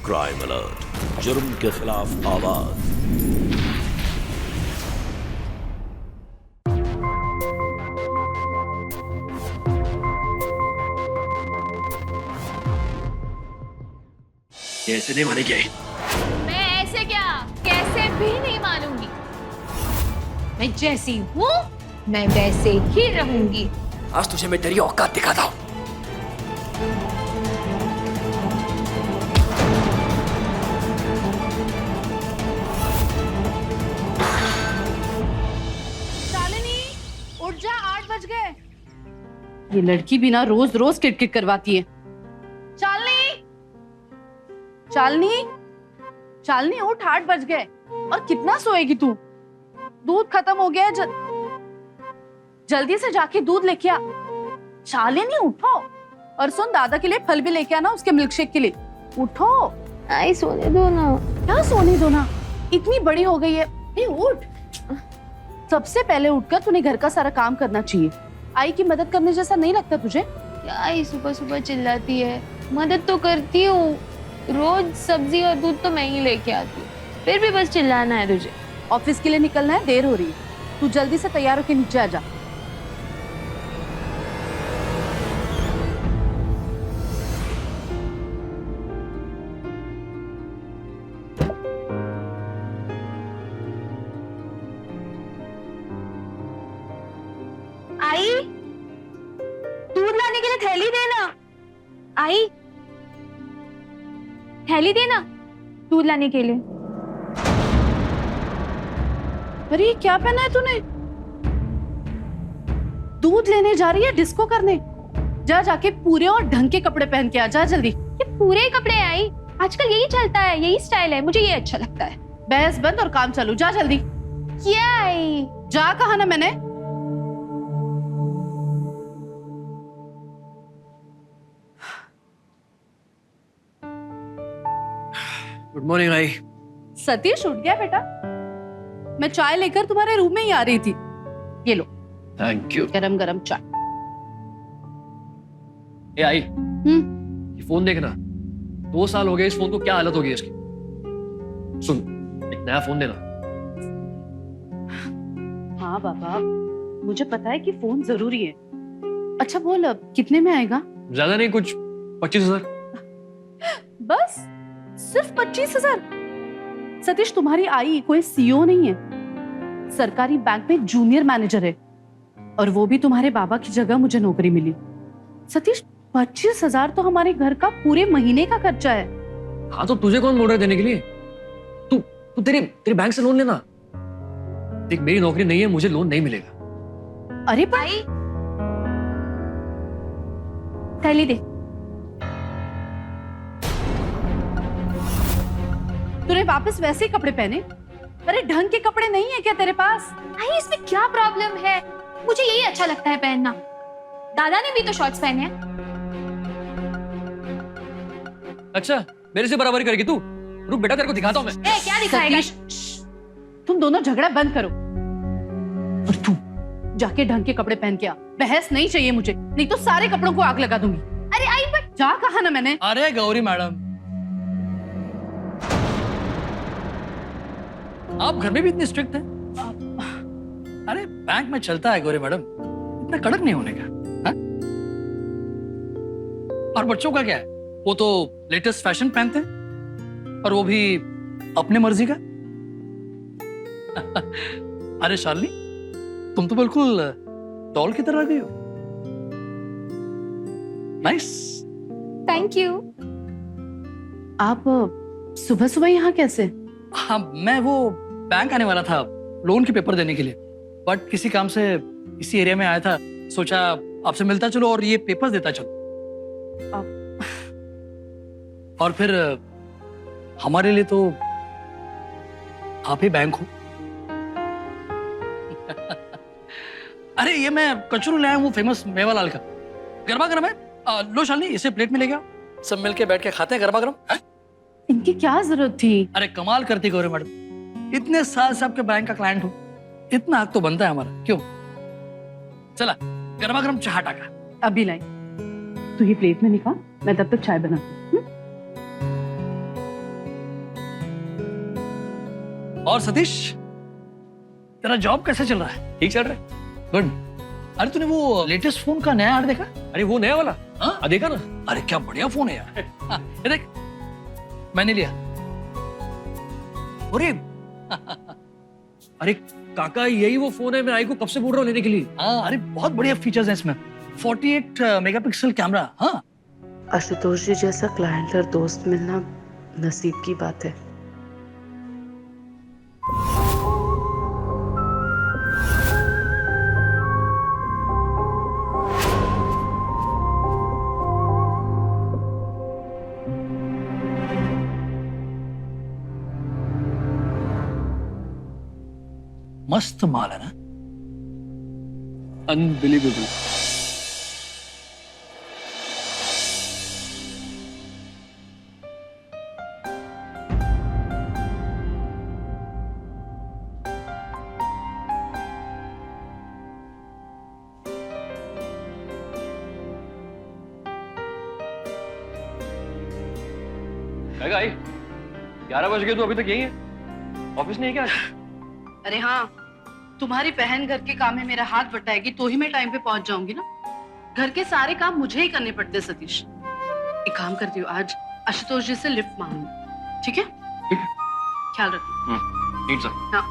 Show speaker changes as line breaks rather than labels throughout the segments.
Crime alert, जुर्म के खिलाफ आवाज।
ये ऐसे नहीं मानेगी।
मैं ऐसे क्या कैसे भी नहीं मानूंगी। मैं जैसी हूँ मैं वैसे ही रहूंगी।
आज तुझे मैं तेरी औकात दिखाता हूँ।
शालिनी उठ जा, 8 बज गए। ये लड़की भी ना रोज रोज किटकिट करवाती है। शालिनी शालिनी शालिनी उठ, 8 बज गए। और कितना सोएगी तू? दूध खत्म हो गया है। जल्दी से जाके दूध लेके आ। शालिनी उठो। और सुन, दादा के लिए फल भी लेके आना, उसके मिल्कशेक के लिए। उठो।
आई सोने दो ना।
क्या सोने दो ना? इतनी बड़ी हो गई है। ए, उठ। सबसे पहले उठकर तूने घर का सारा काम करना चाहिए। आई की मदद करने जैसा नहीं लगता तुझे?
आई सुबह सुबह चिल्लाती है। मदद तो करती हूँ, रोज सब्जी और दूध तो मैं ही लेके आती हूँ, फिर भी बस चिल्लाना है तुझे।
ऑफिस के लिए निकलना है, देर हो रही है। तू जल्दी से तैयार होके नीचे आ जा।
आई दूध लाने के लिए थैली देना। आई थैली देना दूध लाने के लिए।
अरे ये क्या पहना है तूने? दूध लेने जा रही है डिस्को करने? जा जाके पूरे और ढंग के कपड़े पहन के आ जा जल्दी।
ये पूरे कपड़े आई, आजकल यही चलता है, यही स्टाइल है, मुझे ये अच्छा लगता है।
बहस बंद और काम चालू। जा जल्दी।
क्या आई?
जा कहा ना मैंने।
Good morning I.
सतीश उठ गया बेटा? मैं चाय लेकर तुम्हारे रूम में ही आ रही थी। ये लो
थैंक यू।
गरम गरम चाय।
ए आई, ये फोन देखना। 2 साल हो गए इस फोन को, क्या हालत हो गई इसकी। सुन, एक नया फोन देना।
हाँ बाबा, मुझे पता है कि फोन जरूरी है। अच्छा बोल, अब कितने में आएगा?
ज्यादा नहीं, कुछ 25,000।
बस सिर्फ 25,000? सतीश, तुम्हारी आई कोई सीईओ नहीं है, सरकारी बैंक में जूनियर मैनेजर है, और वो भी तुम्हारे बाबा की जगह मुझे नौकरी मिली। सतीश, 25,000 तो हमारे घर का पूरे महीने का खर्चा है।
हाँ तो तुझे कौन बोल रहा है देने के लिए? तू तेरे बैंक से लोन लेना। देख, मेरी नौकरी नहीं है, मुझे लोन नहीं मिलेगा।
अरे पर
आई थैली दे।
तूने वापस वैसे ही कपड़े पहने? अरे ढंग के कपड़े नहीं है क्या तेरे पास?
आई इसमें क्या प्रॉब्लम है, मुझे यही अच्छा लगता है पहनना। दादा ने भी तो शॉर्ट्स पहने हैं।
अच्छा, मेरे से बराबरी करेगी तू? रुक बेटा, तेरे को दिखाता हूं मैं।
ए, क्या दिखाएगा?
सतीश, तुम दोनों झगड़ा बंद करो। और तू जाके ढंग के कपड़े पहन के आ। बहस नहीं चाहिए मुझे, नहीं तो सारे कपड़ों को आग लगा दूंगी।
अरे आई बट
जा कहा ना मैंने।
अरे गौरी मैडम, आप घर में भी इतनी स्ट्रिक्ट हैं? अरे बैंक में चलता है गौरी मैडम, इतना कड़क नहीं होने का। हा? और बच्चों का क्या है, वो तो लेटेस्ट फैशन पहनते हैं, और वो भी अपने मर्जी का। अरे शालिनी, तुम तो बिल्कुल डॉल की तरह आ गई हो। नाइस।
Thank you.
आप सुबह सुबह यहाँ कैसे?
हाँ, मैं वो बैंक आने वाला था लोन के पेपर देने के लिए, बट किसी काम से इसी एरिया में आया था, सोचा आपसे मिलता चलो और ये पेपर्स देता चलो। और फिर हमारे लिए तो आप ही बैंक हो। अरे ये मैं कचरू लाया हूँ फेमस मेवालाल का, गरबा गरम है। लो शालिनी, इसे प्लेट में ले गया, सब मिलके बैठ के खाते हैं गरबा गरम।
इनकी क्या जरूरत थी?
अरे कमाल करती गौरी मैडम, इतने साल से आपके बैंक का क्लाइंट हूँ, इतना हक तो बनता है हमारा, क्यों? चला गरमा गरम चाह टाका।
अभी लाई। तू ये प्लेट में निकाल, मैं तब तक चाय बनाती हूँ।
और सतीश, तेरा जॉब कैसे चल रहा है?
ठीक चल रहा है।
गुड। अरे तूने वो लेटेस्ट फोन का नया ऐड देखा?
अरे वो नया वाला?
हाँ?
देखा ना।
अरे क्या बढ़िया फोन है यार। हाँ, ये देख, मैंने लिया।
अरे अरे काका, यही वो फोन है, मैं आई को कब से बोल रहा हूँ लेने के लिए।
हाँ, अरे बहुत बढ़िया फीचर्स हैं इसमें। 48 मेगापिक्सल कैमरा। हाँ,
आशुतोष जी जैसा क्लाइंट और दोस्त मिलना नसीब की बात है।
मस्त माल है ना।
अनबिलीवेबल। आई 11 बज गए तो अभी तक यही है, ऑफिस नहीं है क्या?
अरे हाँ, तुम्हारी बहन घर के काम में मेरा हाथ बटाएगी तो ही मैं टाइम पे पहुंच जाऊंगी ना। घर के सारे काम मुझे ही करने पड़ते सतीश। एक काम करती हूँ, आज आशुतोष जी से लिफ्ट मांगू, ठीक है?
ठीक है।
ख्याल रखना।
ठीक सर।
हाँ।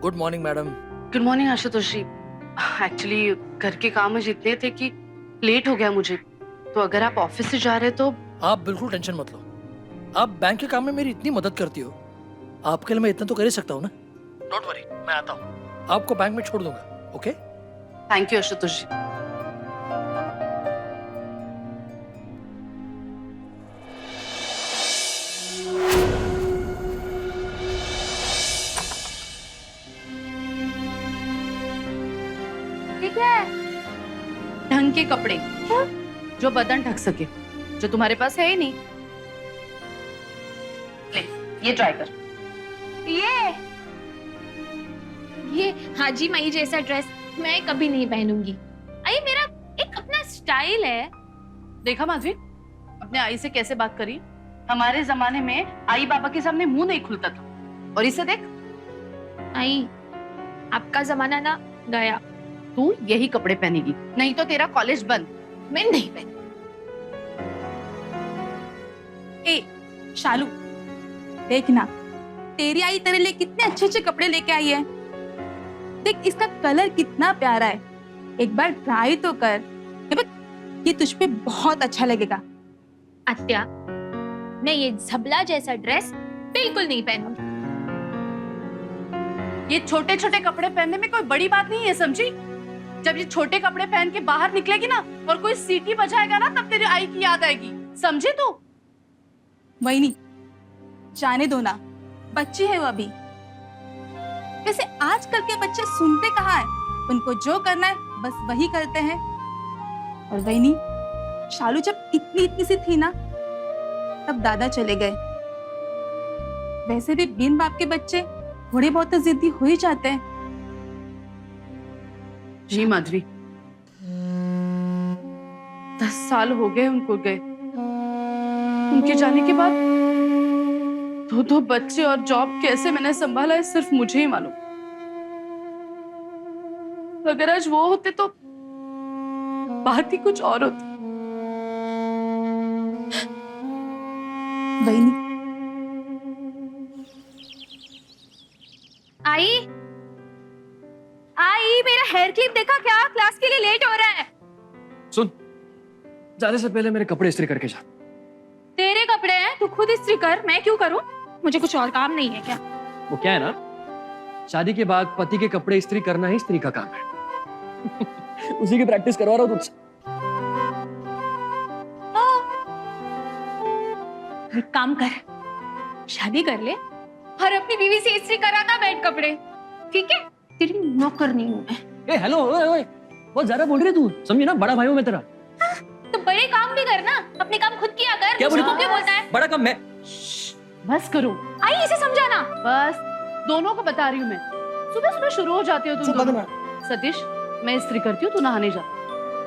Good morning madam.
Good morning Ashutosh ji. Actually घर के काम आज इतने थे कि लेट हो गया मुझे, तो अगर आप ऑफिस से जा रहे तो।
आप बिल्कुल टेंशन मत लो। आप बैंक के काम में मेरी इतनी मदद करती हो, आपके लिए मैं इतना तो कर ही सकता हूँ ना। डोंट वरी, मैं आता हूँ, आपको बैंक में छोड़ दूंगा। ओके?
थैंक यू आशुतोष जी।
ठीक है।
ढंग के कपड़े जो बदन ढक सके, जो तुम्हारे पास है ही नहीं। ले, ये ट्राई कर।
ये हाजी माई जैसा ड्रेस मैं कभी नहीं पहनूंगी। आई, मेरा एक अपना स्टाइल है।
देखा माधवी, अपने आई से कैसे बात करी। हमारे जमाने में आई बाबा के सामने मुंह नहीं खुलता था, और इसे देख।
आई, आपका जमाना ना गया।
तू यही कपड़े पहनेगी, नहीं तो तेरा कॉलेज बंद।
मैं नहीं पहन।
ए शालू, देख ना, तेरी आई तेरे लिए कितने अच्छे अच्छे कपड़े लेके आई है। देख, इसका कलर कितना प्यारा है, एक बार ट्राई तो कर। ये तुझ पे बहुत अच्छा लगेगा।
आत्या, मैं ये झबला जैसा ड्रेस बिल्कुल नहीं पहनूंगी।
ये छोटे छोटे कपड़े पहनने में कोई बड़ी बात नहीं है, समझी? जब ये छोटे कपड़े पहन के बाहर निकलेगी ना, और कोई सीटी बजाएगा ना, तब तेरी आई की याद आएगी, समझी तू?
वही नहीं, जाने दो ना, बच्ची है वो अभी। वैसे आजकल के बच्चे सुनते कहाँ है, उनको जो करना है बस वही करते हैं। और वही नहीं, शालू जब इतनी इतनी सी थी ना, तब दादा चले गए। वैसे भी बिन बाप के बच्चे थोड़े बहुत तो जिद्दी हो ही जाते हैं।
जी माधवी, 10 साल हो गए उनको गए। उनके जाने के बाद दो बच्चे और जॉब कैसे मैंने संभाला है, सिर्फ मुझे ही मालूम। अगर आज वो होते तो बात ही कुछ और होती।
वही नहीं,
आई, मेरा हेयर क्लिप देखा क्या? क्लास के लिए लेट हो रहा है।
सुन, जाने से पहले मेरे कपड़े इस्त्री करके जा।
तेरे कपड़े हैं, तू खुद इस्त्री कर, मैं क्यों करूं? मुझे कुछ और काम नहीं है क्या?
वो क्या है ना, शादी के बाद पति के कपड़े इस्त्री करना ही स्त्री का काम है। उसी की प्रैक्टिस करवा रहा हूँ तुझसे।
एक काम कर, शादी कर ले और अपनी बीवी से इस्त्री कराना बैठ कपड़े, ठीक है? तेरी नौकर नहीं हूं मैं।
ए हेलो, ओए ओए, बहुत ज्यादा बोल रही है तू, समझी ना, बड़ा भाई हूं मैं तेरा।
तो बड़े काम भी करना, अपने काम खुद किया कर।
क्या बोली
मुझको
तू?
क्यों बोलता है?
बड़ा काम मैं।
बस करो।
आई, इसे समझाना।
बस, दोनों को बता रही हूँ मैं। सुबह सुबह शुरू हो जाते हो तुम दोनों। सतीश, मैं इस्त्री करती हूँ, तू नहाने जा।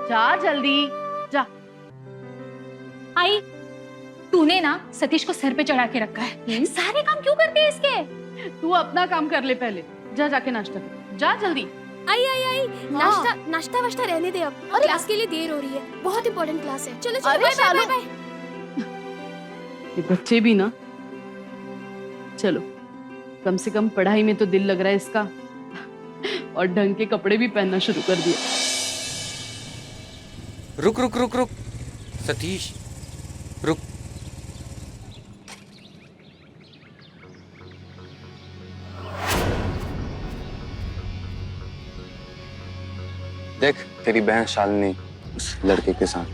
जा जल्दी जा।
आई, तूने ना सतीश को सर पे चढ़ा के रखा है। सारे काम क्यों करती है इसके?
तू अपना काम कर ले पहले, जा जाके नाश्ता कर, जा जल्दी।
आई आई आई, नाश्ता नाश्ता वाश्ता रहने दे अब, क्लास के लिए देर हो रही है, बहुत इंपॉर्टेंट क्लास है। चलो चलो,
अरे
बाय बाय
शालू।
बाय।
ये बच्चे भी ना, चलो कम से कम पढ़ाई में तो दिल लग रहा है इसका, और ढंग के कपड़े भी पहनना शुरू कर दिया।
रुक रुक रुक रुक सतीश, रुक। देख तेरी बहन शालिनी उस लड़के के साथ।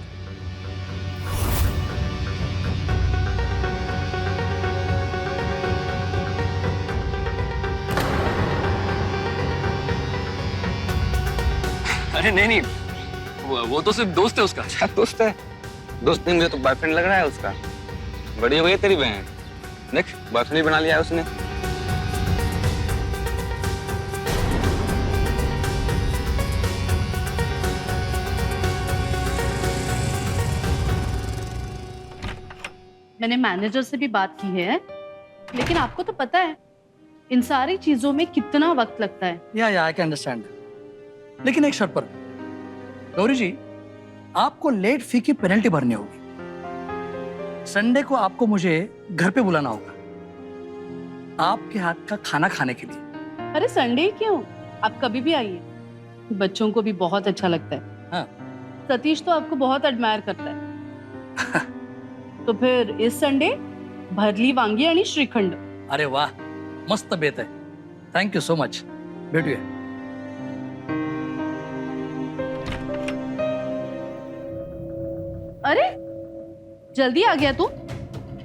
अरे नहीं नहीं, वो तो सिर्फ दोस्त है उसका।
अच्छा दोस्त है? दोस्त नहीं, मुझे तो बॉयफ्रेंड लग रहा है उसका। बड़ी हो गई तेरी बहन, देख बॉयफ्रेंड बना लिया है उसने।
मैंने मैनेजर से भी बात की है, लेकिन आपको तो पता है इन सारी चीजों में कितना वक्त लगता है।
या आई कैन अंडरस्टैंड, लेकिन एक शर्त पर। गौरी जी, आपको लेट फी की पेनल्टी भरनी होगी। संडे को आपको मुझे घर पे बुलाना होगा आपके हाथ का खाना खाने के लिए।
अरे संडे क्यों, आप कभी भी आइए, बच्चों को भी बहुत अच्छा लगता है।
हाँ।
सतीश तो आपको बहुत एडमायर करता है। तो फिर इस संडे भरली वांगी आणि श्रीखंड।
अरे वाह, मस्त बेत है, थैंक यू सो मच। भेटूया।
अरे जल्दी आ गया तू,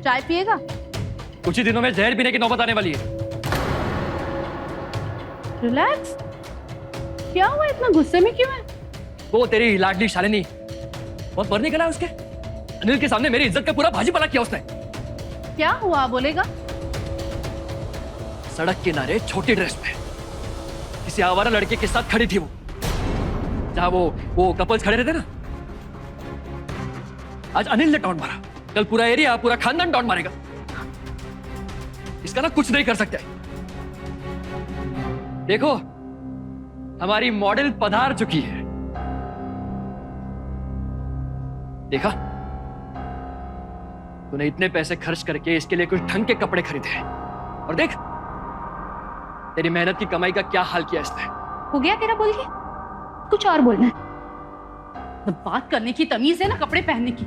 चाय पिएगा?
कुछ ही दिनों में जहर पीने की नौबत आने वाली है।
रिलैक्स, क्या हुआ, इतना गुस्से में क्यों है?
वो तेरी लाडली शालिनी बहुत पर निकला उसके। अनिल के सामने मेरी इज्जत का पूरा भाजी पला किया उसने।
क्या हुआ, बोलेगा?
सड़क किनारे छोटी ड्रेस में किसी आवारा लड़के के साथ खड़ी थी वो, जहां वो कपल्स खड़े रहते ना। आज अनिल ने टॉन्ट मारा, कल पूरा एरिया, पूरा खानदान टॉन्ट मारेगा। इसका ना कुछ नहीं कर सकते। देखो हमारी मॉडल पधार चुकी है, देखा? तूने इतने पैसे खर्च करके इसके लिए कुछ ढंग के कपड़े खरीदे हैं, और देख तेरी मेहनत की कमाई का क्या हाल किया इसने।
हो गया तेरा बोल के? कुछ और बोलना है?
तो बात करने की तमीज है ना कपड़े पहनने की।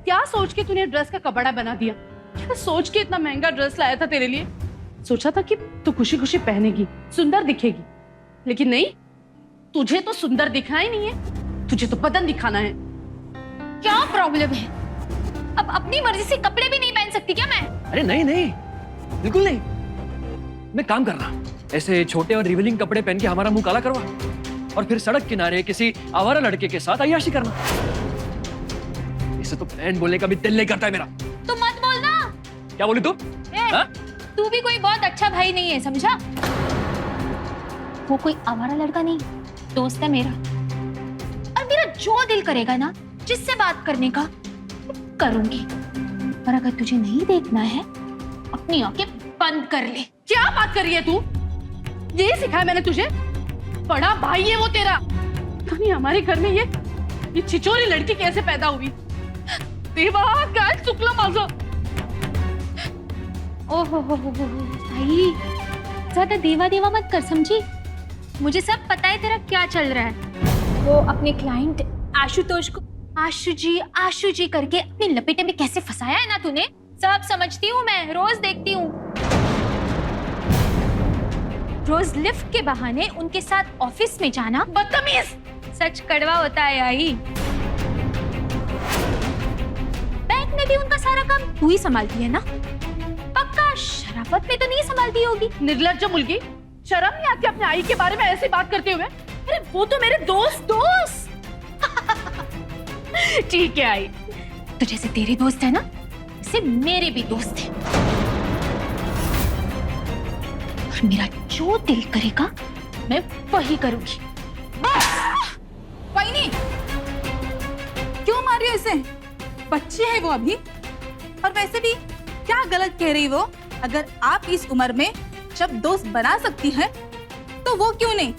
क्या सोच के तूने ड्रेस का कपड़ा बना दिया? क्या सोच के इतना महंगा ड्रेस लाया था तेरे लिए? सोचा था कि तू खुशी खुशी पहनेगी, सुंदर दिखेगी, लेकिन नहीं, तुझे तो सुंदर दिखना ही नहीं है, तुझे तो बदन दिखाना है।
क्या प्रॉब्लम है? अब अपनी मर्जी से कपड़े भी नहीं पहन सकती क्या मैं?
अरे नहीं नहीं, बिल्कुल नहीं। मैं काम करना, ऐसे छोटे और रिवीलिंग कपड़े पहन के हमारा मुंह काला करवा, और फिर सड़क किनारे किसी आवारा लड़के के साथ अय्याशी करना। इसे तो प्लान बोलने का भी दिल नहीं करता है मेरा।
तो मत बोलना।
क्या बोली तू? हाँ?
तू भी कोई बहुत अच्छा भाई नहीं है, समझा? वो कोई आवारा लड़का नहीं, दोस्त है मेरा, और मेरा जो दिल करेगा ना जिससे बात करने का करूंगी। और अगर तुझे नहीं देखना है, अपनी आंखें बंद कर ले।
क्या बात कर रही है तू? ये सिखाया मैंने तुझे? बड़ा भाई है वो तेरा। कहीं हमारे घर में ये छिचोरी लड़की कैसे पैदा हुई? देवा काय चुकलं माझं।
ओहो हो भाई, ज्यादा देवा देवा मत कर, समझी? मुझे सब पता है तेरा क्या चल रहा है। वो अपने क्लाइंट आशुतोष को आशु जी करके अपने लपेटे में कैसे फंसाया है ना तूने, सब समझती हूँ मैं, रोज देखती हूँ। रोज लिफ्ट के बहाने उनके साथ ऑफिस में जाना, बदतमीज। सच कड़वा होता है आई। बैंक में भी उनका सारा काम तू ही संभालती है ना? पक्का शराफत में तो नहीं संभालती होगी।
निर्लज्ज मुलगी, शर्म नहीं आती अपने आई के बारे में ऐसे बात करते हुए? अरे वो तो मेरे दोस्त।
ठीक है आई, तो जैसे तेरे दोस्त है ना, वैसे मेरे भी दोस्त हैं। और मेरा जो दिल करेगा मैं वही करूंगी।
वहीनी, क्यों मार रही हो इसे? बच्ची है वो अभी। और वैसे भी क्या गलत कह रही वो? अगर आप इस उम्र में जब दोस्त बना सकती हैं तो वो क्यों नहीं?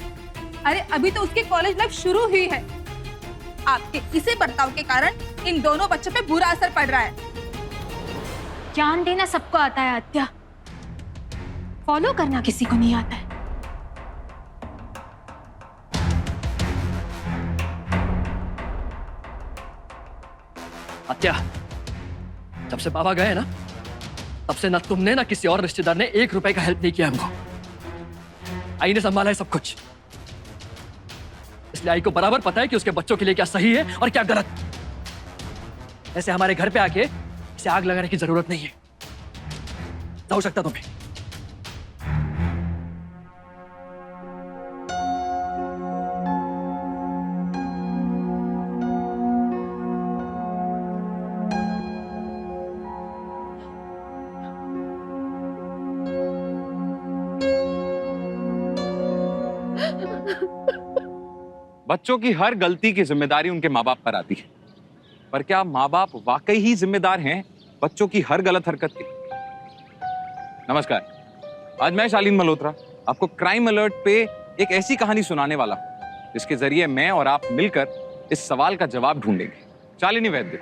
अरे अभी तो उसकी कॉलेज लाइफ शुरू हुई है। आपके इसी बर्ताव के कारण इन दोनों बच्चों पे बुरा असर पड़ रहा है।
ज्ञान देना सबको आता है आत्या, फॉलो करना किसी को नहीं आता है।
आत्या, जब से बाबा गए ना, तब से ना तुमने ना किसी और रिश्तेदार ने 1 रुपए का हेल्प नहीं किया हमको। आई ने संभाला है सब कुछ, इसलिए आई को बराबर पता है कि उसके बच्चों के लिए क्या सही है और क्या गलत। ऐसे हमारे घर पे आके इसे आग लगाने की जरूरत नहीं है। हो सकता तुम्हें।
बच्चों की हर गलती की जिम्मेदारी उनके माँ बाप पर आती है, पर क्या माँ बाप वाकई ही जिम्मेदार हैं बच्चों की हर गलत हरकत के? नमस्कार, आज मैं शालीन मल्होत्रा आपको क्राइम अलर्ट पे एक ऐसी कहानी सुनाने वाला हूं जिसके जरिए मैं और आप मिलकर इस सवाल का जवाब ढूंढेंगे। शालिनी वैद्य,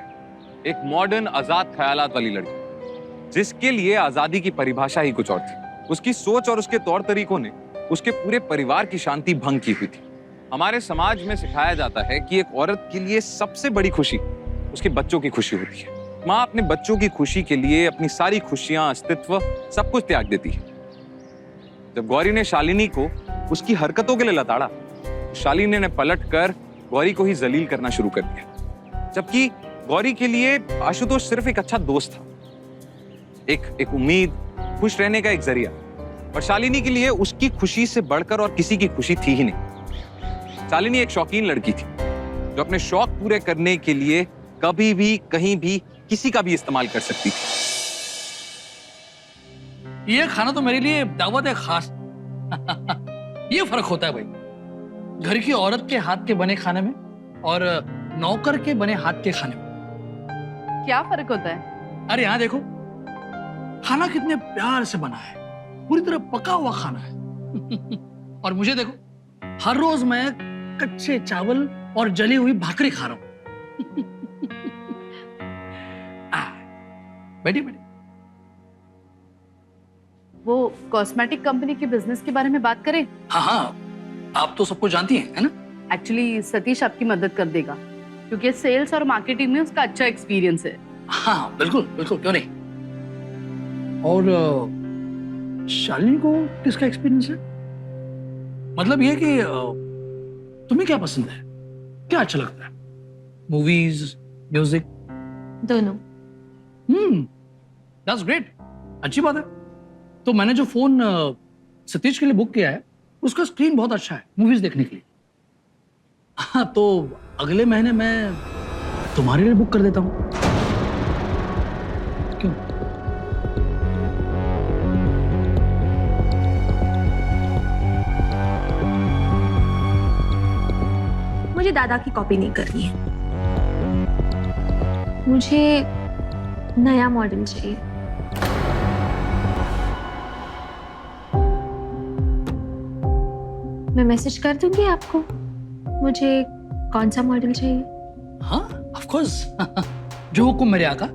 एक मॉडर्न आजाद ख्यालात वाली लड़की जिसके लिए आजादी की परिभाषा ही कुछ और थी। उसकी सोच और उसके तौर तरीकों ने उसके पूरे परिवार की शांति भंग की हुई थी। हमारे समाज में सिखाया जाता है कि एक औरत के लिए सबसे बड़ी खुशी उसके बच्चों की खुशी होती है। माँ अपने बच्चों की खुशी के लिए अपनी सारी खुशियां, अस्तित्व, सब कुछ त्याग देती है। जब गौरी ने शालिनी को उसकी हरकतों के लिए लताड़ा, तो शालिनी ने पलटकर गौरी को ही जलील करना शुरू कर दिया। जबकि गौरी के लिए आशुतोष सिर्फ एक अच्छा दोस्त था, एक उम्मीद, खुश रहने का एक जरिया। और शालिनी के लिए उसकी खुशी से बढ़कर और किसी की खुशी थी ही नहीं। शालिनी एक शौकीन लड़की थी जो अपने शौक पूरे करने के लिए कभी भी, कहीं भी, किसी का भी इस्तेमाल कर सकती थी।
ये खाना तो मेरे लिए दावत है खास। ये फर्क होता है भाई, घर की औरत के हाथ के बने खाने में और नौकर के बने हाथ के खाने में।
क्या फर्क होता है?
अरे यहाँ देखो, खाना कितने प्यार से बना है, पूरी तरह पका हुआ खाना है। और मुझे देखो, हर रोज मैं कच्चे चावल और जली हुई भाकरी खा रहा हूं। बैठिए बैठिए।
वो कॉस्मेटिक कंपनी के बिजनेस के बारे में बात करें?
हाँ हाँ, आप तो सबको जानती हैं, है ना?
एक्चुअली सतीश आपकी मदद कर देगा क्योंकि सेल्स और मार्केटिंग में उसका अच्छा एक्सपीरियंस है।
हाँ बिल्कुल बिल्कुल, क्यों नहीं। और शालिनी को किसका एक्सपीरियंस है? मतलब ये कि तुम्हें क्या पसंद है, क्या अच्छा लगता है? Movies, music?
दोनों।
दैट्स ग्रेट, अच्छी बात है। तो मैंने जो फोन सतीश के लिए बुक किया है, उसका स्क्रीन बहुत अच्छा है मूवीज देखने के लिए। हाँ, तो अगले महीने मैं तुम्हारे लिए बुक कर देता हूँ। क्यों?
मुझे दादा की कॉपी नहीं करनी है, मुझे नया मॉडल चाहिए। मैं मैसेज कर दूंगी आपको मुझे कौन सा मॉडल चाहिए।
हाँ ऑफ कोर्स, जो हुक्म मेरे आका।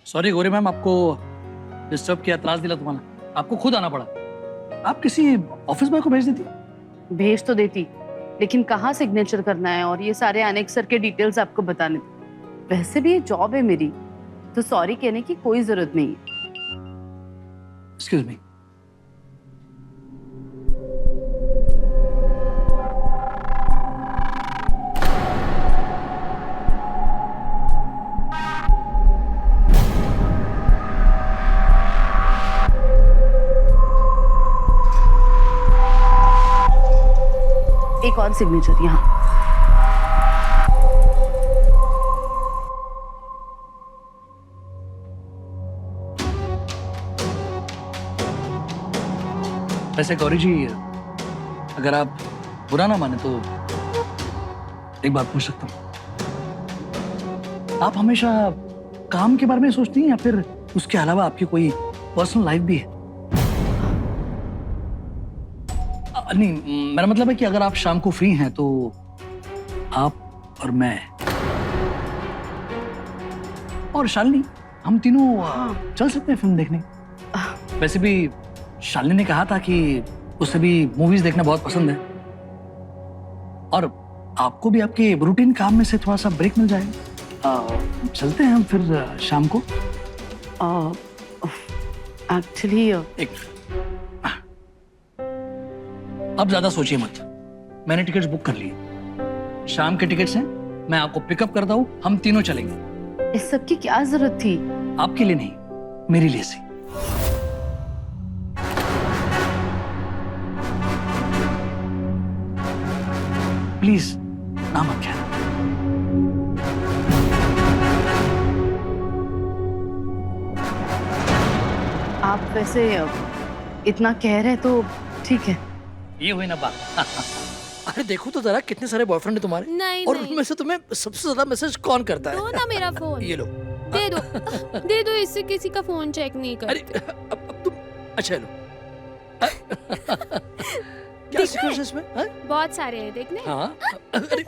सॉरी गौरी मैम, आपको डिस्टर्ब किया, त्रास दिला तुम्हारा। आपको खुद आना पड़ा। आप किसी ऑफिस बॉय को भेज देती।
भेज तो देती, लेकिन कहाँ सिग्नेचर करना है और ये सारे अनेक्सर के डिटेल्स आपको बताने थे। वैसे भी ये जॉब है मेरी, तो सॉरी कहने की कोई जरूरत नहीं है।
Excuse me.
एक और सिग्नेचर यहाँ।
वैसे गौरी जी, अगर आप बुरा ना माने तो एक बात पूछ सकता हूँ? आप हमेशा काम के बारे में सोचती हैं या फिर उसके अलावा आपकी कोई पर्सनल लाइफ भी है? नहीं, मेरा मतलब है कि अगर आप शाम को फ्री हैं तो आप और मैं और शालिनी, हम तीनों चल सकते हैं फिल्म देखने। वैसे भी शालिनी ने कहा था कि उसे भी मूवीज देखना बहुत पसंद है और आपको भी आपके रूटीन काम में से थोड़ा सा ब्रेक मिल जाएगा। चलते हैं हम फिर शाम को।
एक्चुअली
अब ज्यादा सोचिए मत, मैंने टिकट्स बुक कर लिए। शाम के टिकट्स हैं, मैं आपको पिकअप करता हूँ, हम तीनों चलेंगे।
इस सब की क्या जरूरत थी?
आपके लिए नहीं, मेरे लिए से। प्लीज ना मत कहना।
आप वैसे इतना कह रहे तो ठीक है।
ये हुई ना बात। अरे देखो तो जरा कितने सारे बॉयफ्रेंड है तुम्हारे।
नहीं,
और
नहीं।
उनमें से तुम्हें सबसे ज्यादा मैसेज कौन करता है?
दो ना मेरा फोन।
ये लो।
दे दो, इससे किसी का फोन चेक नहीं
अरे
करते।
अब तुम अच्छा लो। क्या सिचुएशन इसमें? हाँ?
बहुत सारे हैं, देखने।
हाँ। अरे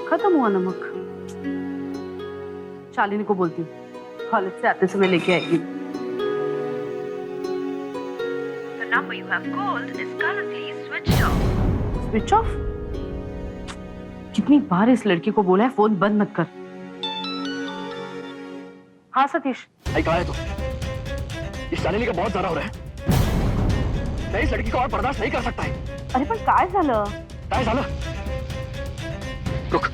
खत्म हुआ नमक। शालिनी को बोलती हूँ कॉलेज से आते समय लेके आएगी। The number you have called is currently switched off. Switch off? कितनी बार इस लड़की को बोला है फोन बंद मत कर। हाँ सतीश।
कहा है तो इस शालिनी का बहुत ज्यादा हो रहा है। मैं इस लड़की को और बर्दाश्त नहीं कर सकता है।
अरे पण काय झालं?
काय झालं? रुक।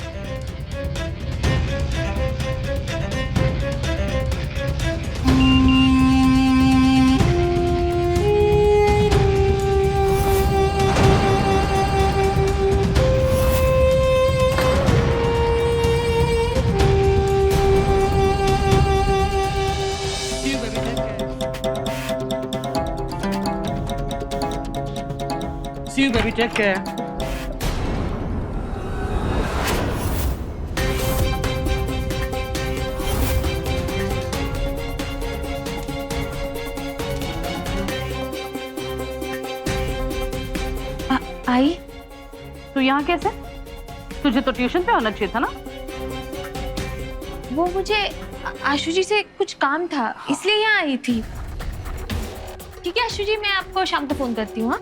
See you baby, take care.
आई तू यहाँ कैसे? तुझे तो ट्यूशन पे होना चाहिए था ना।
वो मुझे आशु जी से कुछ काम था, इसलिए यहाँ आई थी। ठीक है आशु जी, मैं आपको शाम को फोन करती हूँ।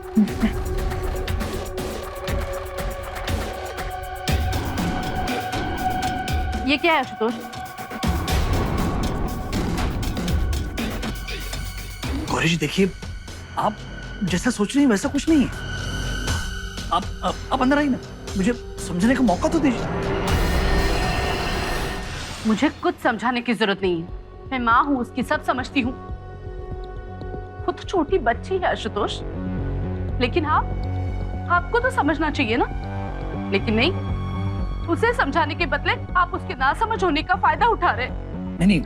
ये क्या है आशुतोष?
गौरी जी देखिए, आप जैसा सोच रही हैं वैसा कुछ नहीं है। आप अंदर आइए ना, मुझे समझने का मौका तो दीजिए।
मुझे कुछ समझाने की जरूरत नहीं है, मैं माँ हूँ उसकी, सब समझती हूँ। वो तो छोटी बच्ची है आशुतोष, लेकिन आपको तो समझना चाहिए ना। लेकिन नहीं, उसे समझाने के बदले आप उसके नासमझ होने का फायदा उठा रहे।
नहीं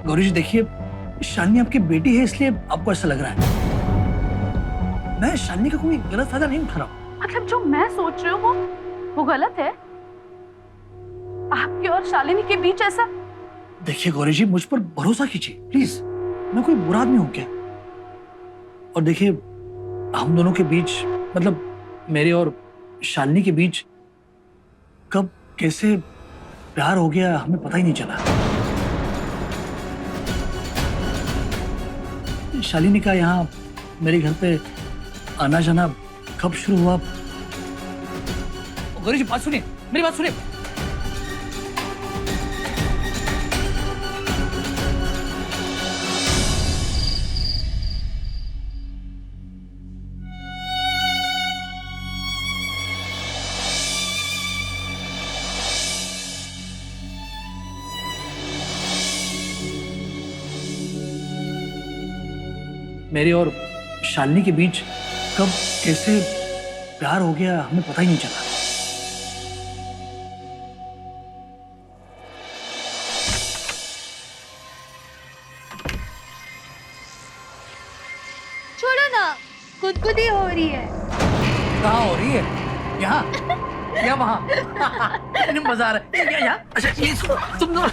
गौरी जी देखिए, शालिनी आपकी बेटी है इसलिए आपको ऐसा लग रहा है। मैं शालिनी का कोई गलत फायदा नहीं उठा रहा हूँ।
मतलब जो मैं सोच रही हूँ वो गलत है? आपके और शालिनी के बीच ऐसा?
देखिए गौरी जी, मुझ पर भरोसा कीजिए प्लीज, मैं कोई बुरा आदमी हूँ क्या? और देखिए, हम दोनों के बीच, मतलब मेरे और शालिनी के बीच कब कैसे प्यार हो गया हमें पता ही नहीं चला। शालिनी का यहाँ मेरे घर पे आना जाना कब शुरू हुआ? गौरी जी बात सुनिए, मेरी बात सुनिए। मेरे और शालिनी के बीच कब कैसे प्यार हो गया हमें पता ही नहीं चला।
छोड़ो ना, खुदकुदी हो रही है।
कहाँ हो रही है? यहाँ या वहाँ? मजा आ रहा है। यहाँ? अच्छा ये तुम दोनों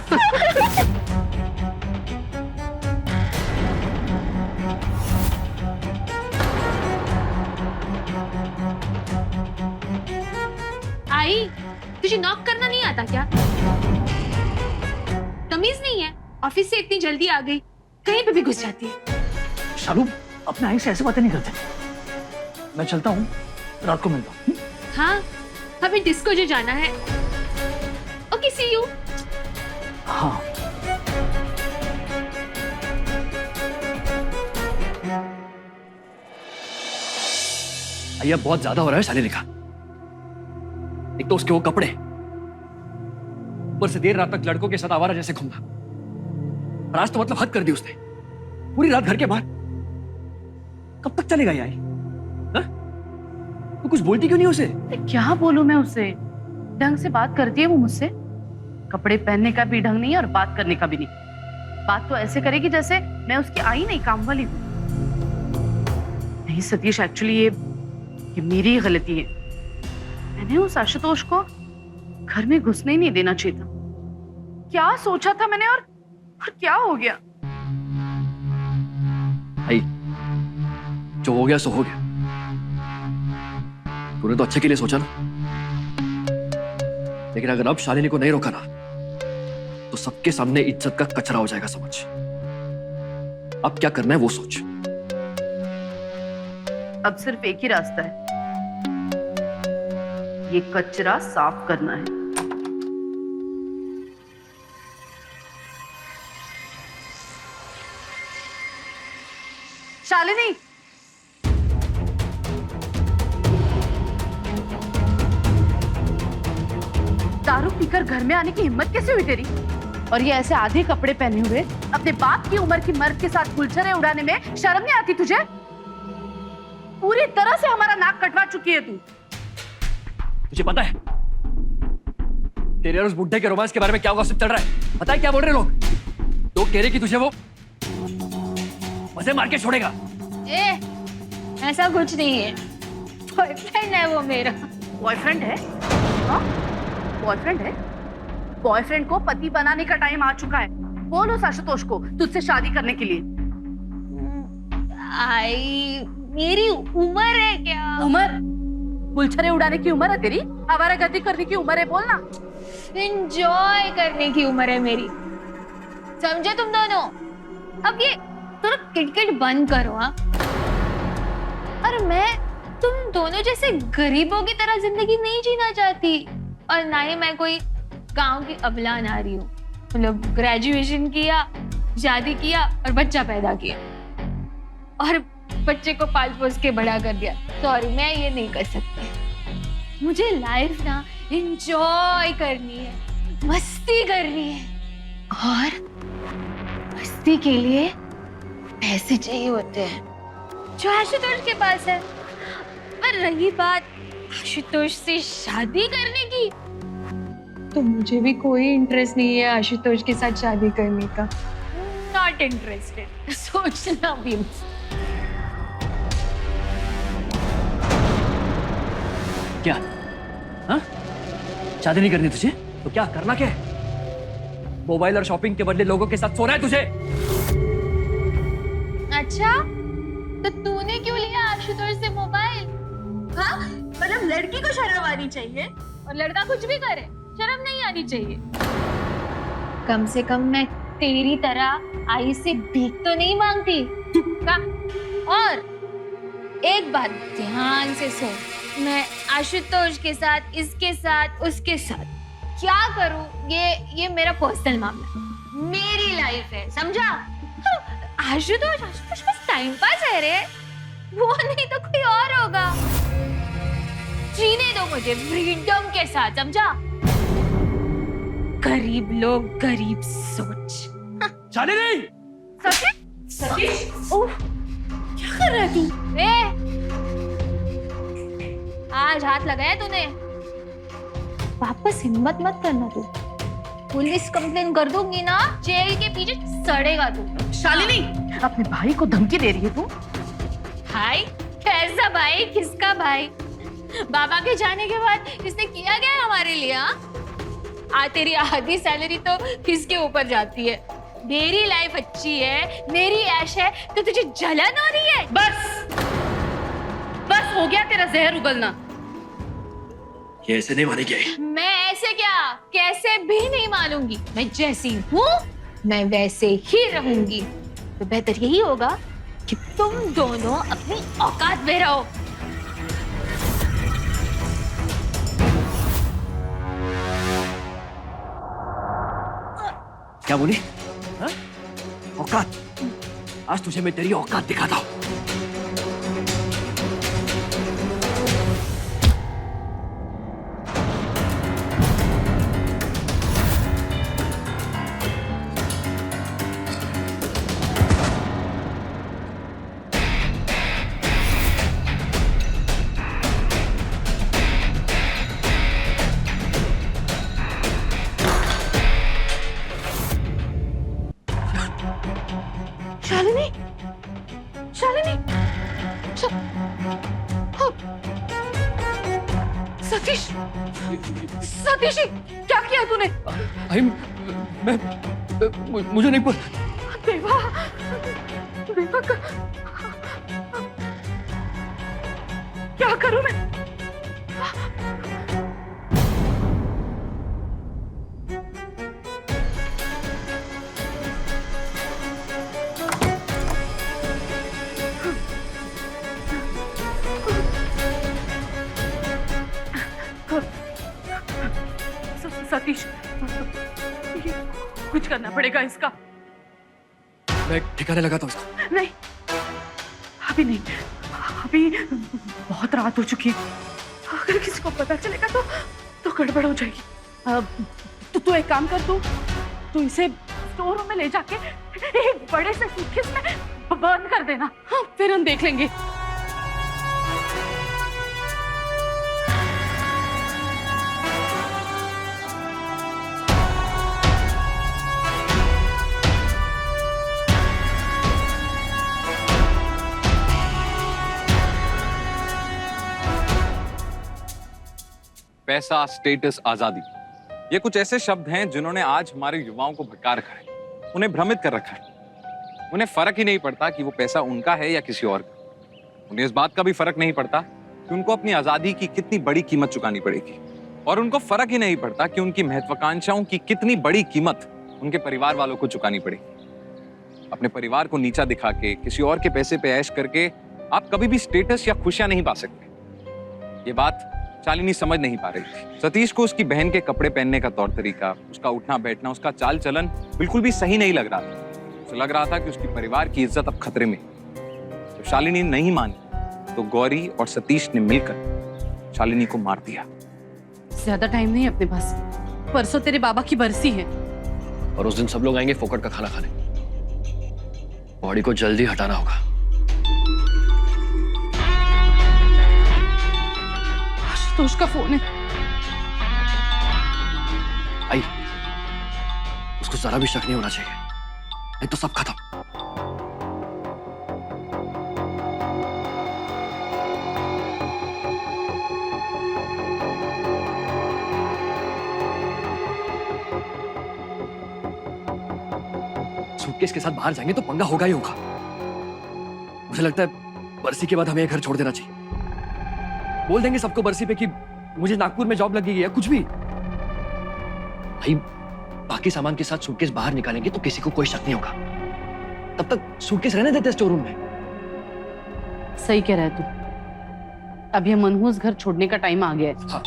आई, तुझे नॉक करना नहीं आता क्या? तमीज नहीं है, ऑफिस से इतनी जल्दी आ गई, कहीं पे भी घुस जाती है।
शालू, अपने आई से ऐसे बातें नहीं करते। मैं चलता हूँ, रात को मिलता हूँ।
हाँ, हमें डिस्को जो जाना है। Okay, see you.
हाँ।
भैया बहुत ज्यादा हो रहा है शालिनी का। एक तो उसके वो कपड़े, ऊपर से देर रात तक लड़कों के साथ आवारा जैसे घूमना। और आज तो मतलब हद कर दी उसने, पूरी रात घर के बाहर। कब तक चलेगा ये? तो कुछ बोलती क्यों नहीं उसे?
क्या बोलूं मैं उसे? ढंग से बात करती है वो मुझसे। कपड़े पहनने का भी ढंग नहीं और बात करने का भी नहीं। बात तो ऐसे करेगी जैसे मैं उसकी आई नहीं, काम वाली हूँ। नहीं सतीश, एक्चुअली ये मेरी गलती है। मैंने उस आशुतोष को घर में घुसने ही नहीं देना चाहिए था। क्या सोचा था मैंने और क्या हो गया?
भाई, जो हो गया सो हो गया। तूने तो अच्छे के लिए सोचा ना। लेकिन अगर अब शालिनी को नहीं रोका ना, तो सबके सामने इज्जत का कचरा हो जाएगा, समझ। अब क्या करना है वो सोच।
अब सिर्फ एक ही रास्ता है, ये कचरा साफ करना है। शालिनी, दारू पीकर घर में आने की हिम्मत कैसे हुई तेरी? और ये ऐसे आधे कपड़े पहने हुए अपने बाप की उम्र की मर्द के साथ गुलछरे उड़ाने में शर्म नहीं आती तुझे? पूरी तरह से हमारा नाक कटवा चुकी है तू।
तुझे पता है तेरे और उस बुड्ढे के रोमांस के बारे में क्या गॉसिप चल रहा है? पता है क्या बोल रहे लोग? लोग कह रहे कि तुझे वो मजे मार के छोड़ेगा।
ऐसा कुछ नहीं है, बॉयफ्रेंड है वो मेरा।
बॉयफ्रेंड है? हाँ, बॉयफ्रेंड है। बॉयफ्रेंड को पति बनाने का टाइम आ चुका है। बोल उस आशुतोष को तुझसे शादी करने के लिए।
आई, मेरी उम्र है क्या?
उम्र? गुलछरे उड़ाने की उम्र है तेरी? आवारागर्दी करने की उम्र है? बोलना।
एंजॉय करने की उम्र है मेरी, समझे तुम दोनों? अब ये थोड़ा किटकिट बंद करो। हाँ, और मैं तुम दोनों जैसे गरीबों की तरह जिंदगी नहीं जीना चाहती, और ना ही मैं कोई गांव की अबला नारी हूँ। मतलब ग्रेजुएशन किया, शादी किया और बच्चा पैदा किया और बच्चे को पाल पोस के बड़ा कर दिया। सॉरी, मैं ये नहीं कर सकती। मुझे लाइफ ना एंजॉय करनी है, मस्ती करनी है, और मस्ती के लिए पैसे चाहिए होते हैं जो आशुतोष के पास है। पर रही बात आशुतोष से शादी करने की, तो मुझे भी कोई इंटरेस्ट नहीं है आशुतोष के साथ शादी करने का। Not interested. सोचना भी
क्या? हाँ, शादी नहीं करनी तुझे? तो क्या करना क्या है? मोबाइल और शॉपिंग के बदले लोगों के साथ सोना है तुझे।
अच्छा, तो तूने क्यों लिया आशुतोष से मोबाइल? हाँ, मतलब लड़की को शर्म आनी चाहिए और लड़का कुछ भी करे शर्म नहीं आनी चाहिए। कम से कम मैं तेरी तरह आई से भीख तो नहीं मांगती। और एक बात ध्यान से सुन, मैं आशुतोष के साथ, इसके साथ, उसके साथ क्या करूं, ये मेरा पर्सनल मामला है, मेरी लाइफ है, समझा? आशुतोष बस टाइम पास है रे, वो नहीं तो कोई और होगा। जीने दो मुझे फ्रीडम के साथ, समझा? गरीब लोग, गरीब सोच।
शालिनी!
सतीश, ओह, क्या कर रहा है तू?
आज हाथ लगाया तूने, वापस हिम्मत मत करना तू, पुलिस कंप्लेन कर दूंगी ना, जेल के पीछे सड़ेगा तू।
शालिनी, अपने भाई को धमकी दे रही है तू?
भाई? कैसा भाई? किसका भाई? बाबा के जाने के बाद इसने किया क्या है हमारे लिए? तेरी आधी सैलरी तो किसके ऊपर जाती है? मेरी लाइफ अच्छी है, मेरी ऐश है, तो तुझे जलन हो रही है?
बस हो गया तेरा जहर उगलना।
ये ऐसे नहीं मानेगी।
मैं ऐसे क्या, कैसे भी नहीं मानूंगी। मैं जैसी हूँ मैं वैसे ही रहूंगी। तो बेहतर यही होगा कि तुम दोनों अपनी औकात में रहो।
क्या बोली? हाँ? औकात? आज तुझे मैं तेरी औकात दिखाता हूं।
शालिनी, शालिनी, सतीश, सतीश, क्या किया तूने?
भाई मुझे नहीं
देवा, देवा क्या करूं मैं? सतीश, कुछ करना पड़ेगा इसका।
मैं ठिकाने लगाता हूँ इसको।
नहीं, अभी नहीं, अभी बहुत रात हो चुकी है। अगर किसी को पता चलेगा तो गड़बड़ हो जाएगी। तो तू एक काम कर, तू इसे स्टोर रूम में ले जाके एक बड़े से सूटकेस में बंद कर देना। हाँ, फिर हम देख लेंगे।
पैसा, स्टेटस, आजादी, ये कुछ ऐसे शब्द हैं जिन्होंने आज हमारे युवाओं को भटका रखा है, उन्हें भ्रमित कर रखा है। उन्हें फर्क ही नहीं पड़ता कि वो पैसा उनका है या किसी और का। उन्हें इस बात का भी फर्क नहीं पड़ता कि उनको अपनी आजादी की कितनी बड़ी कीमत चुकानी पड़ेगी, और उनको फर्क ही नहीं पड़ता कि उनकी महत्वाकांक्षाओं की कितनी बड़ी कीमत उनके परिवार वालों को चुकानी पड़ेगी। अपने परिवार को नीचा दिखा के, किसी और के पैसे पे ऐश करके आप कभी भी स्टेटस या खुशियां नहीं पा सकते। ये बात शालिनी समझ नहीं पा रही थी। सतीश को उसकी बहन के कपड़े पहनने का तौर तरीका, उसका उठना बैठना, उसका चाल चलन बिल्कुल भी सही नहीं लग रहा था। उसे लग रहा था कि उसकी परिवार की इज्जत अब खतरे में। तो शालिनी नहीं मानी तो गौरी और सतीश ने मिलकर शालिनी को मार दिया।
ज्यादा टाइम नहीं अपने पास, परसों तेरे बाबा की बरसी है
और उस दिन सब लोग आएंगे फोकट का खाना खाने। बॉडी को जल्दी हटाना होगा।
आशुतोष का फोन है।
आई, उसको जरा भी शक नहीं होना चाहिए, नहीं तो सब खत्म। सूटकेस के साथ बाहर जाएंगे तो पंगा होगा ही होगा। मुझे लगता है बरसी के बाद हमें घर छोड़ देना चाहिए। बोल देंगे सबको बरसी पे कि मुझे नागपुर में जॉब लग गई है, कुछ भी। भाई बाकी सामान के साथ सूटकेस बाहर निकालेंगे तो किसी को कोई शक नहीं होगा। तब तक सूटकेस रहने देते स्टोर रूम में।
सही कह रहा है तू। अब ये मनहूस घर छोड़ने का टाइम आ गया है।
हाँ।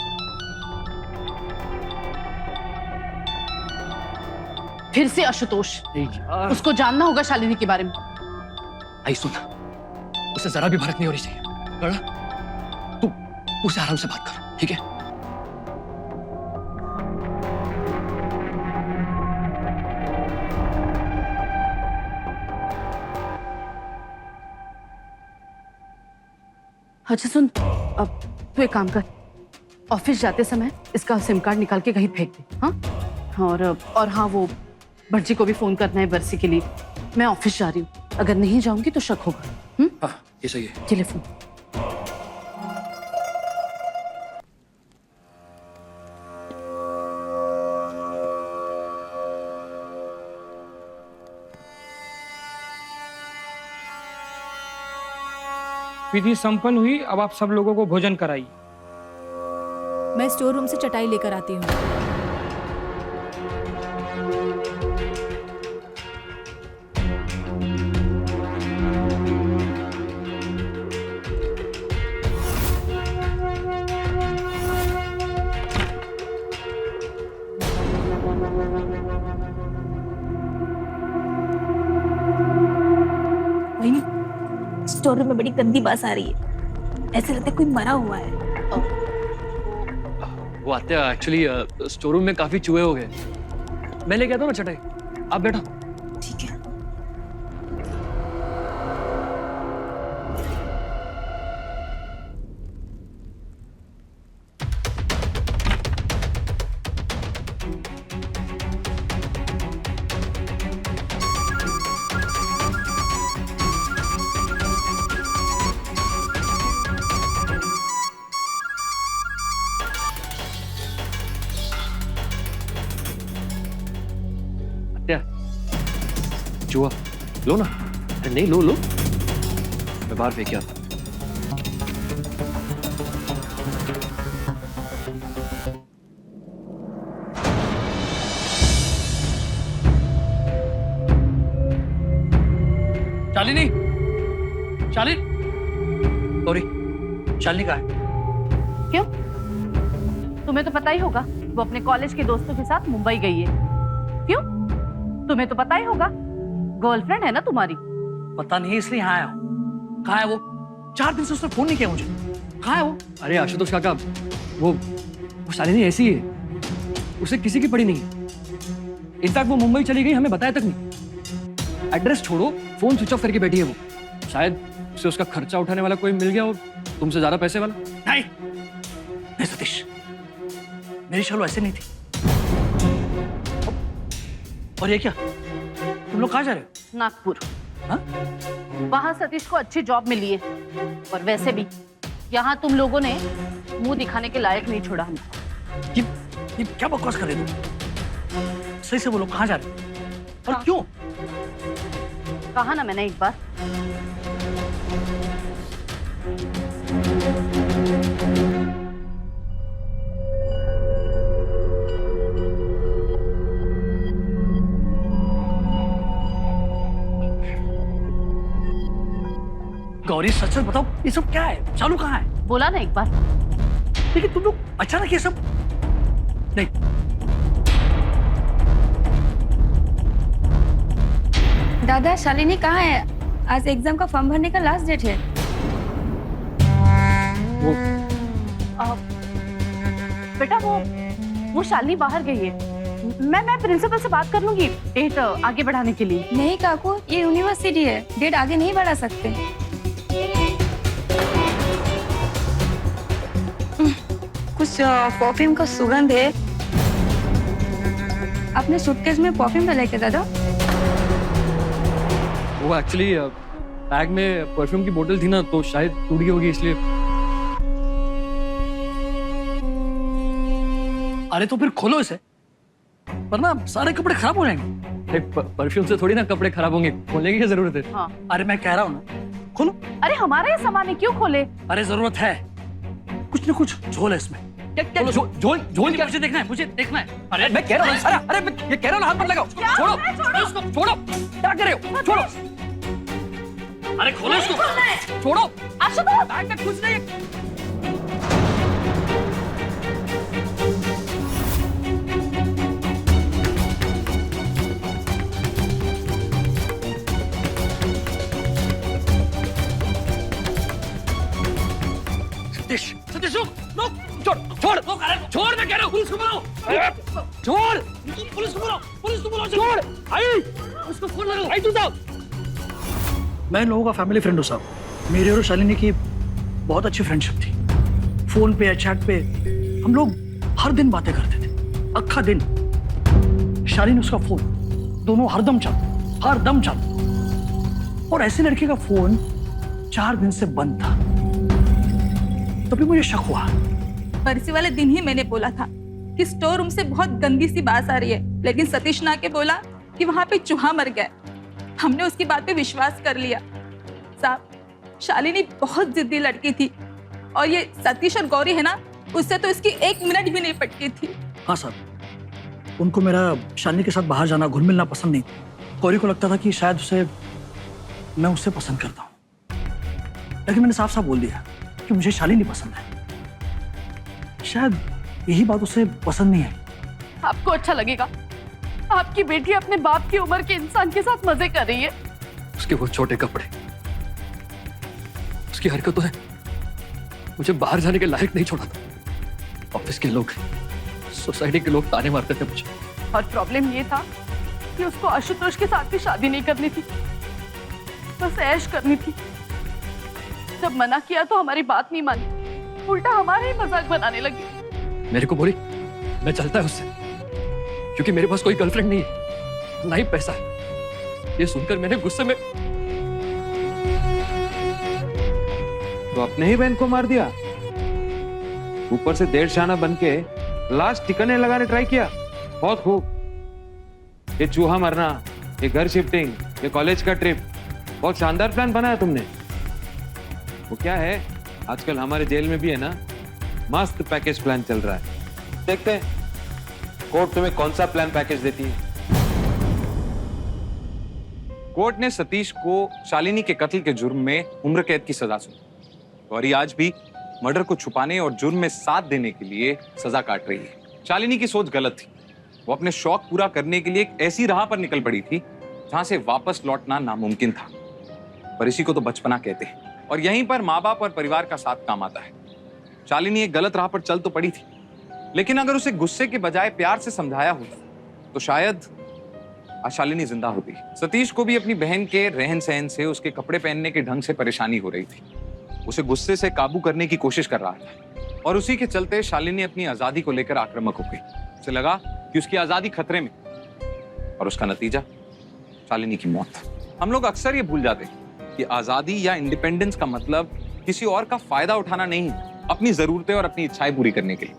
फिर से आशुतोष,
यार
उसको जानना होगा शालिनी के बारे में।
आई सुन, उसे जरा भी भड़क नहीं होनी चाहिए, कड़ा? तू उसे आराम से बात कर, ठीक है?
अच्छा सुन, अब तू एक काम कर, ऑफिस जाते समय इसका सिम कार्ड निकाल के कहीं फेंक दे। हाँ, और हाँ, वो भटजी को भी फोन करना है बरसी के लिए। मैं ऑफिस जा रही हूँ, अगर नहीं जाऊंगी तो शक होगा।
हाँ, ये सही है।
टेलीफोन।
विधि संपन्न हुई। अब आप सब लोगों को भोजन कराइए।
मैं स्टोर रूम से चटाई लेकर आती हूँ।
स्टोर रूम में बड़ी गंदी बास आ रही है, ऐसे लगता है कोई मरा हुआ है।
वो आते हैं एक्चुअली स्टोर रूम में काफी चूहे हो गए। मैं लेके आता हूँ ना चटाई, आप बैठो।
ठीक है।
क्या चूहा लो ना? अरे नहीं, लो लो, मैं बाहर फेंक आता। शालिनी, शालिनी, सॉरी, शालिनी कहाँ है?
क्यों? तुम्हें तो पता ही होगा, वो अपने कॉलेज के दोस्तों के साथ मुंबई गई है। क्यों? तुम्हें तो पता ही होगा, गर्लफ्रेंड है ना तुम्हारी।
पता नहीं, इसलिए यहाँ आया हूँ। कहाँ है वो? 4 दिन से उसने फोन नहीं किया मुझे। कहाँ है वो?
अरे आशुतोष काका, वो शालिनी ऐसी है, उसे किसी की पड़ी नहीं है। इनफैक्ट वो मुंबई चली गई, हमें बताया तक नहीं। एड्रेस छोड़ो, फोन स्विच ऑफ करके बैठी है वो। शायद उसे उसका खर्चा उठाने वाला कोई मिल गया हो, तुमसे ज्यादा पैसे वाला।
नहीं सतीश, मेरी शक्ल ऐसे नहीं थी। और ये क्या, तुम लोग कहाँ जा रहे हो?
नागपुर।
हाँ?
वहां सतीश को अच्छी जॉब मिली है, और वैसे भी यहाँ तुम लोगों ने मुंह दिखाने के लायक नहीं छोड़ा हमको।
ये क्या बकवास कर रहे हो? सही से बोलो, कहाँ जा रहे हो और क्यों?
कहा ना मैंने एक बार।
गौरी सच सच बताओ, ये सब क्या है? चालू कहाँ है?
बोला ना एक बार।
लेकिन तुम लोग अचानक ये सब नहीं।
दादा, शालिनी कहाँ है? आज एग्जाम का फॉर्म भरने का लास्ट डेट है।
बेटा वो शालिनी बाहर गई है। मैं प्रिंसिपल से बात कर लूंगी डेट आगे बढ़ाने के लिए।
नहीं काकू, ये यूनिवर्सिटी है, डेट आगे नहीं बढ़ा सकते। कुछ परफ्यूम का सुगंध है। अपने सूटकेस में परफ्यूम डाला क्या दादा?
वो एक्चुअली बैग में परफ्यूम की बोतल थी ना, तो शायद टूट गई होगी, इसलिए।
अरे तो फिर खोलो इसे, वरना सारे कपड़े खराब हो जाएंगे।
परफ्यूम से थोड़ी ना कपड़े खराब होंगे, खोलने की क्या जरूरत है?
हाँ।
अरे मैं कह रहा हूँ ना, खोलो।
अरे हमारा ये सामान है, क्यों खोले?
अरे जरूरत है, कुछ ना कुछ झोल है इसमें।
क्या झोल क्या?
मुझे देखना है, मुझे देखना है।
अरे मैं कह रहा हूँ, अरे मैं ये कह रहा हूँ, हाथ मत लगाओ। छोड़ो उसको, छोड़ो, क्या कर रहे हो? छोड़ो। अरे खोलो इसको, छोड़ो।
आशुतोष,
बैग में कुछ नहीं है। छोड़, मैं कह रहा हूँ पुलिस को बुलाओ। छोड़, पुलिस को बुलाओ, पुलिस को बुलाओ। छोड़, आई उसको फोन लगाओ। आई तू साहब,
मैं इन लोगों का फैमिली फ्रेंड हूँ साहब। मेरे और शालिनी की बहुत अच्छी फ्रेंडशिप थी। फोन पे या चैट पे हम लोग हर दिन बातें करते थे, अक्खा दिन। शालिनी उसका फोन दोनों हरदम चल। और ऐसी लड़की का फोन 4 दिन से बंद था। तभी मुझे शक हुआ।
बरसी वाले दिन ही मैंने बोला था कि स्टोर रूम से बहुत गंदी सी बात आ रही है, लेकिन सतीश ना के बोला कि वहां पे चूहा मर गया। हमने उसकी बात पे विश्वास कर लिया। साहब, शालिनी बहुत जिद्दी लड़की थी और ये सतीश और गौरी है ना, उससे तो इसकी 1 मिनट भी नहीं पटकी थी।
हाँ साहब, उनको मेरा शालिनी के साथ बाहर जाना, घुल मिलना पसंद नहीं। गौरी को लगता था कि शायद मैं उससे पसंद करता हूँ, लेकिन मैंने साफ साफ बोल दिया कि मुझे शालिनी पसंद है। शायद यही बात उसे पसंद नहीं है।
आपको अच्छा लगेगा? आपकी बेटी अपने बाप की उम्र के इंसान के साथ मजे कर रही है।
उसके वो छोटे कपड़े, उसकी हरकतों ने मुझे बाहर जाने के लायक नहीं छोड़ा था। ऑफिस के लोग, सोसाइटी के लोग ताने मारते थे मुझे।
और प्रॉब्लम ये था कि उसको आशुतोष के साथ भी शादी नहीं करनी थी, बस ऐश करनी थी। जब मना किया तो हमारी बात नहीं मानी, उल्टा हमारा ही मजाक बनाने लगी।
मेरे को बोली मैं चलता है उससे, क्योंकि मेरे पास कोई गर्लफ्रेंड नहीं है, ना ही पैसा है। ये सुनकर मैंने गुस्से में
तो अपने ही बहन को मार दिया, ऊपर से देर शाना बन के लास्ट ठिकाने लगाने ट्राई किया। बहुत खूब। ये चूहा मरना, ये घर शिफ्टिंग, ये कॉलेज का ट्रिप, बहुत शानदार प्लान बनाया तुमने। वो क्या है, आजकल हमारे जेल में भी है ना, मस्त पैकेज प्लान चल रहा है। देखते हैं कोर्ट तुम्हें कौन सा प्लान पैकेज देती है। कोर्ट ने सतीश को शालिनी के कत्ल के जुर्म में उम्र कैद की सजा सुनाई। गौरी आज भी मर्डर को छुपाने और जुर्म में साथ देने के लिए सजा काट रही है। शालिनी की सोच गलत थी। वो अपने शौक पूरा करने के लिए एक ऐसी राह पर निकल पड़ी थी जहां से वापस लौटना नामुमकिन था। पर इसी को तो बचपना कहते हैं, और यहीं पर माँ बाप और परिवार का साथ काम आता है। शालिनी एक गलत राह पर चल तो पड़ी थी, लेकिन अगर उसे गुस्से के बजाय प्यार से समझाया होता तो शायद आज शालिनी जिंदा होती। सतीश को भी अपनी बहन के रहन सहन से, उसके कपड़े पहनने के ढंग से परेशानी हो रही थी। उसे गुस्से से काबू करने की कोशिश कर रहा था, और उसी के चलते शालिनी अपनी आजादी को लेकर आक्रामक हो गई। उसे लगा कि उसकी आजादी खतरे में, और उसका नतीजा शालिनी की मौत। हम लोग अक्सर ये भूल जाते हैं कि आजादी या इंडिपेंडेंस का मतलब किसी और का फायदा उठाना नहीं है, अपनी जरूरतें और अपनी इच्छाएं पूरी करने के लिए।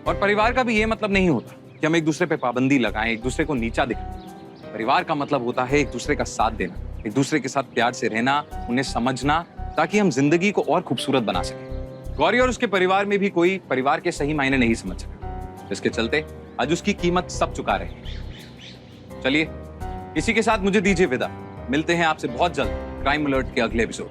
और परिवार का भी ये मतलब नहीं होता कि हम एक दूसरे पे पाबंदी लगाएं, एक दूसरे को नीचा दिखाएं। परिवार का मतलब होता है एक दूसरे का साथ देना, एक दूसरे के साथ प्यार से रहना, उन्हें समझना, ताकि हम जिंदगी को और खूबसूरत बना सकें। गौरी और उसके परिवार में भी कोई परिवार के सही मायने नहीं समझ सका, जिसके चलते आज उसकी कीमत सब चुका रहे हैं। चलिए, इसी के साथ मुझे दीजिए विदा। मिलते हैं आपसे बहुत जल्द क्राइम अलर्ट के अगले एपिसोड।